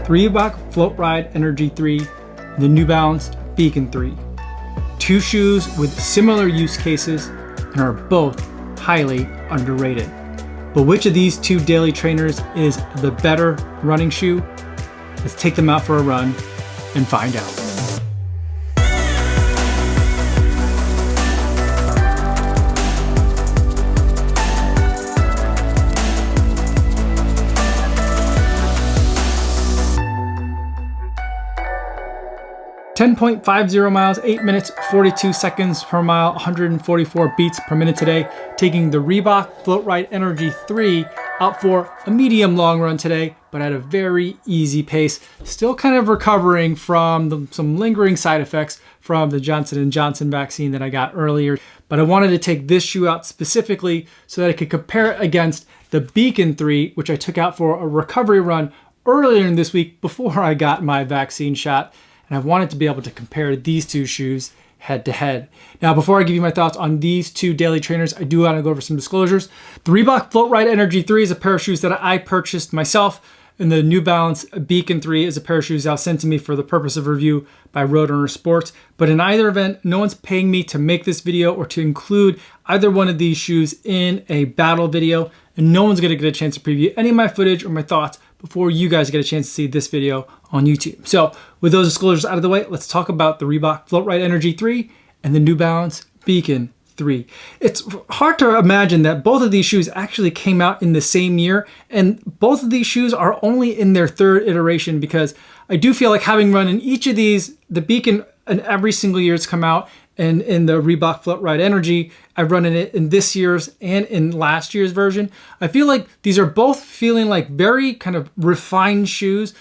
the Reebok Floatride Energy 3, and the New Balance Beacon 3. Two shoes with similar use cases and are both highly underrated. But which of these two daily trainers is the better running shoe? Let's take them out for a run and find out. .50 miles, 8 minutes, 42 seconds per mile, 144 beats per minute today. Taking the Reebok Floatride Energy 3 out for a medium long run today, but at a very easy pace. Still kind of recovering from some lingering side effects from the Johnson & Johnson vaccine that I got earlier. But I wanted to take this shoe out specifically so that I could compare it against the Beacon 3, which I took out for a recovery run earlier in this week before I got my vaccine shot. And I wanted to be able to compare these two shoes head to head. Now, before I give you my thoughts on these two daily trainers, I do want to go over some disclosures. The Reebok Floatride Energy 3 is a pair of shoes that I purchased myself, and the New Balance Beacon 3 is a pair of shoes that was sent to me for the purpose of review by Roadrunner Sports. But in either event, no one's paying me to make this video or to include either one of these shoes in a battle video, and no one's going to get a chance to preview any of my footage or my thoughts before you guys get a chance to see this video on YouTube. So with those disclosures out of the way, let's talk about the Reebok Floatride Energy 3 and the New Balance Beacon 3. It's hard to imagine that both of these shoes actually came out in the same year, and both of these shoes are only in their third iteration, because I do feel like, having run in each of these, the Beacon in every single year it's come out, and in the Reebok Floatride Energy, I've run in it in this year's and in last year's version. I feel like these are both feeling like very kind of refined shoes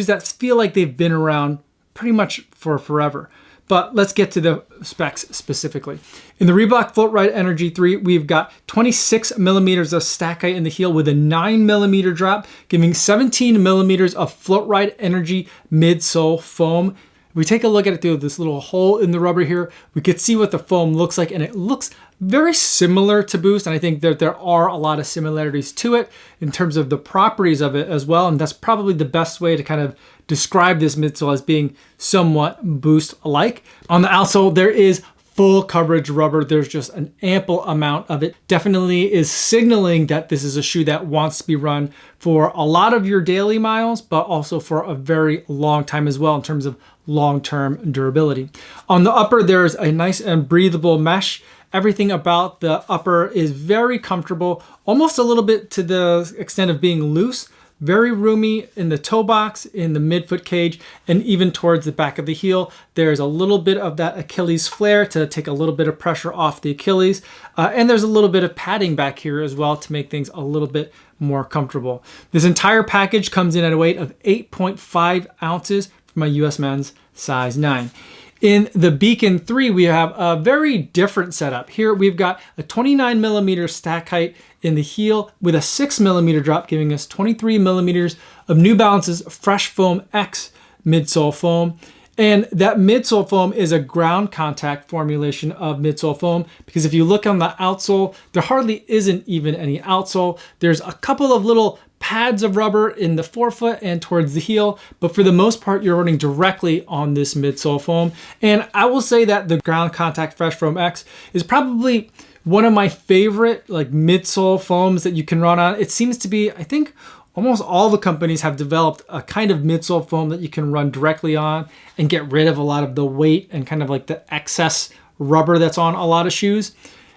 that feel like they've been around pretty much for forever. But let's get to the specs specifically. In the Reebok Floatride Energy 3, we've got 26 millimeters of stack height in the heel with a 9 millimeter drop, giving 17 millimeters of Floatride Energy midsole foam. If we take a look at it through this little hole in the rubber here, we could see what the foam looks like, and it looks very similar to Boost, and I think that there are a lot of similarities to it in terms of the properties of it as well, and that's probably the best way to kind of describe this midsole, as being somewhat Boost-alike. On the outsole, there is full coverage rubber. There's just an ample amount of it. Definitely is signaling that this is a shoe that wants to be run for a lot of your daily miles, but also for a very long time as well in terms of long-term durability. On the upper, there's a nice and breathable mesh. Everything about the upper is very comfortable, almost a little bit to the extent of being loose. Very roomy in the toe box, in the midfoot cage, and even towards the back of the heel. There's a little bit of that Achilles flare to take a little bit of pressure off the Achilles. And there's a little bit of padding back here as well to make things a little bit more comfortable. This entire package comes in at a weight of 8.5 ounces for my US men's size 9. In the Beacon 3, we have a very different setup. Here we've got a 29 millimeter stack height in the heel with a 6 millimeter drop, giving us 23 millimeters of New Balance's Fresh Foam X midsole foam. And that midsole foam is a ground contact formulation of midsole foam, because if you look on the outsole, there hardly isn't even any outsole. There's a couple of little pads of rubber in the forefoot and towards the heel, but for the most part, you're running directly on this midsole foam. And I will say that the ground contact Fresh Foam X is probably one of my favorite midsole foams that you can run on. It seems to be, I think, almost all the companies have developed a kind of midsole foam that you can run directly on and get rid of a lot of the weight and kind of like the excess rubber that's on a lot of shoes.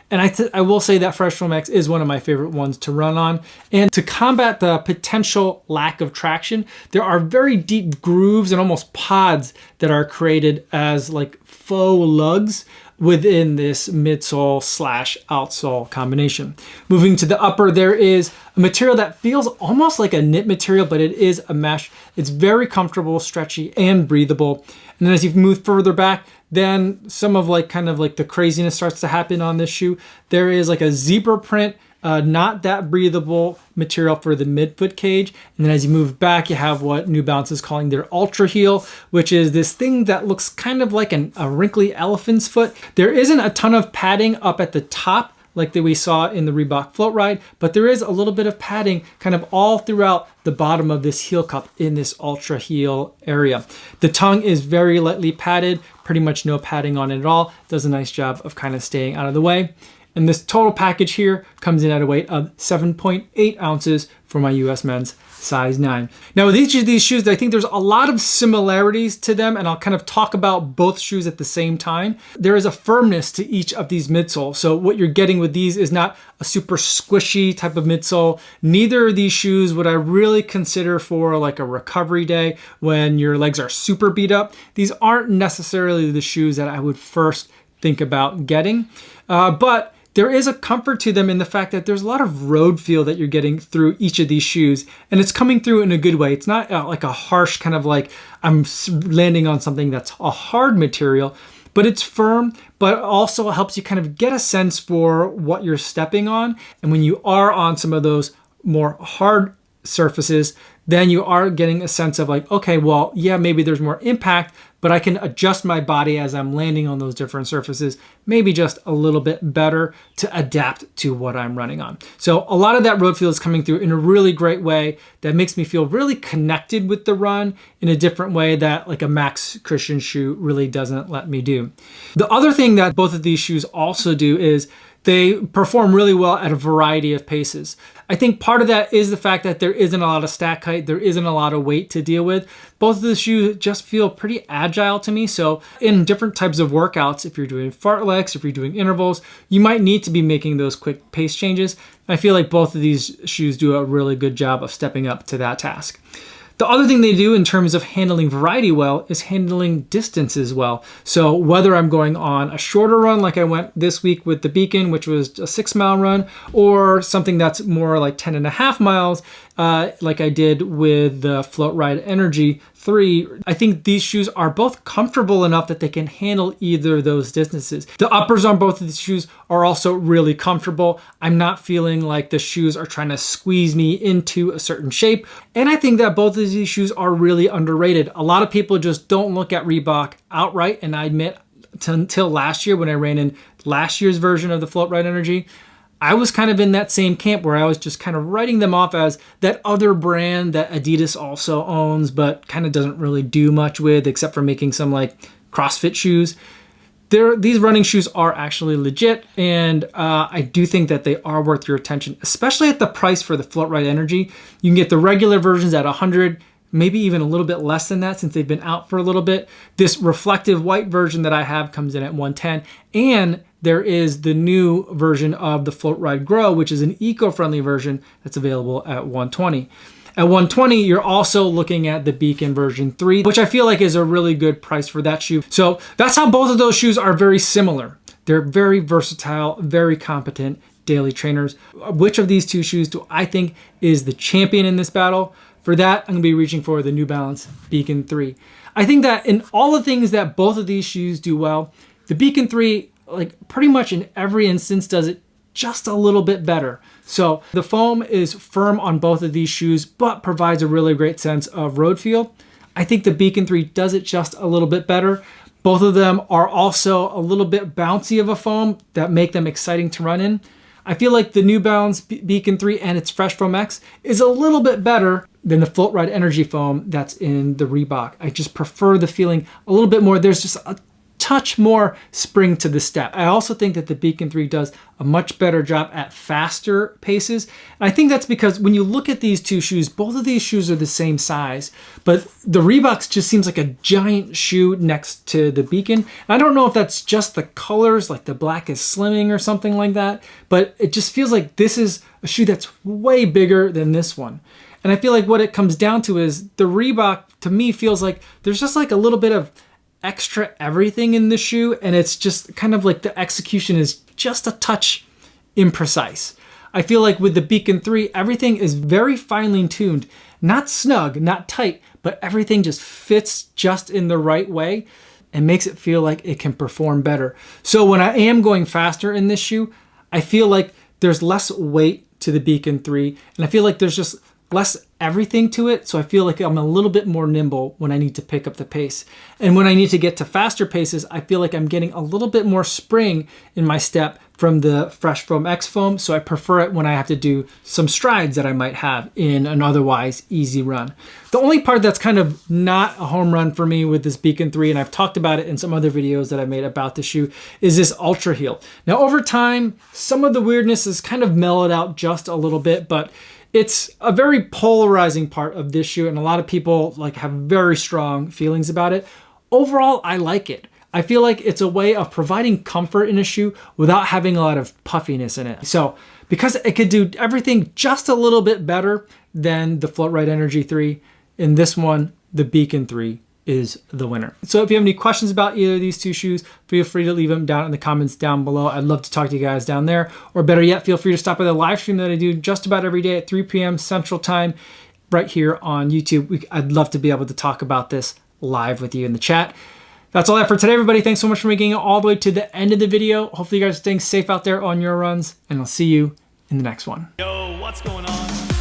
And I will say that Fresh Foam X is one of my favorite ones to run on. And to combat the potential lack of traction, there are very deep grooves and almost pods that are created as like faux lugs within this midsole / outsole combination. Moving to the upper, there is a material that feels almost like a knit material, but it is a mesh. It's very comfortable, stretchy, and breathable. And then as you move further back, then some of the craziness starts to happen on this shoe. There is like a zebra print, not that breathable material for the midfoot cage. And then as you move back, you have what New Balance is calling their Ultra Heel, which is this thing that looks kind of like a wrinkly elephant's foot. There isn't a ton of padding up at the top like that we saw in the Reebok Floatride, but there is a little bit of padding kind of all throughout the bottom of this heel cup in this ultra heel area. The tongue is very lightly padded, pretty much no padding on it at all. Does a nice job of kind of staying out of the way. And this total package here comes in at a weight of 7.8 ounces for my US men's size 9. Now with each of these shoes, I think there's a lot of similarities to them, and I'll kind of talk about both shoes at the same time. There is a firmness to each of these midsoles. So what you're getting with these is not a super squishy type of midsole. Neither of these shoes would I really consider for like a recovery day when your legs are super beat up. These aren't necessarily the shoes that I would first think about getting, but there is a comfort to them in the fact that there's a lot of road feel that you're getting through each of these shoes, and it's coming through in a good way. It's not like a harsh kind of like I'm landing on something that's a hard material, but it's firm, but also helps you kind of get a sense for what you're stepping on. And when you are on some of those more hard surfaces, then you are getting a sense of like, okay, well, yeah, maybe there's more impact, but I can adjust my body as I'm landing on those different surfaces, maybe just a little bit better to adapt to what I'm running on. So a lot of that road feel is coming through in a really great way that makes me feel really connected with the run in a different way that like a Max Christian shoe really doesn't let me do. The other thing that both of these shoes also do is they perform really well at a variety of paces. I think part of that is the fact that there isn't a lot of stack height, there isn't a lot of weight to deal with. Both of the shoes just feel pretty agile to me. So in different types of workouts, if you're doing fartleks, if you're doing intervals, you might need to be making those quick pace changes. I feel like both of these shoes do a really good job of stepping up to that task. The other thing they do in terms of handling variety well is handling distances well. So whether I'm going on a shorter run like I went this week with the Beacon, which was a 6-mile run, or something that's more like 10.5 miles, like I did with the Floatride Energy 3, I think these shoes are both comfortable enough that they can handle either of those distances. The uppers on both of these shoes are also really comfortable. I'm not feeling like the shoes are trying to squeeze me into a certain shape. And I think that both of these shoes are really underrated. A lot of people just don't look at Reebok outright, and I admit until last year when I ran in last year's version of the Floatride Energy, I was kind of in that same camp where I was just kind of writing them off as that other brand that Adidas also owns, but kind of doesn't really do much with, except for making some like CrossFit shoes. These running shoes are actually legit, and I do think that they are worth your attention, especially at the price for the Floatride Energy. You can get the regular versions at $100, maybe even a little bit less than that since they've been out for a little bit. This reflective white version that I have comes in at $110, and there is the new version of the Floatride Grow, which is an eco-friendly version that's available at $120. At $120, you're also looking at the Beacon version 3, which I feel like is a really good price for that shoe. So that's how both of those shoes are very similar. They're very versatile, very competent daily trainers. Which of these two shoes do I think is the champion in this battle? For that, I'm gonna be reaching for the New Balance Beacon 3. I think that in all the things that both of these shoes do well, the Beacon 3, like pretty much in every instance, does it just a little bit better. So the foam is firm on both of these shoes, but provides a really great sense of road feel. I think the Beacon 3 does it just a little bit better. Both of them are also a little bit bouncy of a foam that make them exciting to run in. I feel like the New Balance Beacon 3 and its Fresh Foam X is a little bit better than the Floatride Energy foam that's in the Reebok. I just prefer the feeling a little bit more. There's just a touch more spring to the step. I also think that the Beacon 3 does a much better job at faster paces. And I think that's because when you look at these two shoes, both of these shoes are the same size, but the Reebok just seems like a giant shoe next to the Beacon. And I don't know if that's just the colors, like the black is slimming or something like that, but it just feels like this is a shoe that's way bigger than this one. And I feel like what it comes down to is the Reebok, to me, feels like there's just like a little bit of extra everything in the shoe, and it's just kind of like the execution is just a touch imprecise. I feel like with the Beacon 3, everything is very finely tuned, not snug, not tight, but everything just fits just in the right way and makes it feel like it can perform better. So when I am going faster in this shoe, I feel like there's less weight to the Beacon 3, and I feel like there's just less everything to it, so I feel like I'm a little bit more nimble when I need to pick up the pace. And when I need to get to faster paces, I feel like I'm getting a little bit more spring in my step from the Fresh Foam X Foam, so I prefer it when I have to do some strides that I might have in an otherwise easy run. The only part that's kind of not a home run for me with this Beacon 3, and I've talked about it in some other videos that I made about the shoe, is this Ultra Heel. Now over time, some of the weirdness has kind of mellowed out just a little bit, but it's a very polarizing part of this shoe, and a lot of people like have very strong feelings about it. Overall, I like it. I feel like it's a way of providing comfort in a shoe without having a lot of puffiness in it. So because it could do everything just a little bit better than the Floatride Energy 3, in this one, the Beacon 3 is the winner. So if you have any questions about either of these two shoes, feel free to leave them down in the comments down below. I'd love to talk to you guys down there. Or better yet, feel free to stop by the live stream that I do just about every day at 3 p.m. Central Time right here on YouTube. I'd love to be able to talk about this live with you in the chat. That's all I have for today, everybody. Thanks so much for making it all the way to the end of the video. Hopefully you guys are staying safe out there on your runs, and I'll see you in the next one. Yo, what's going on?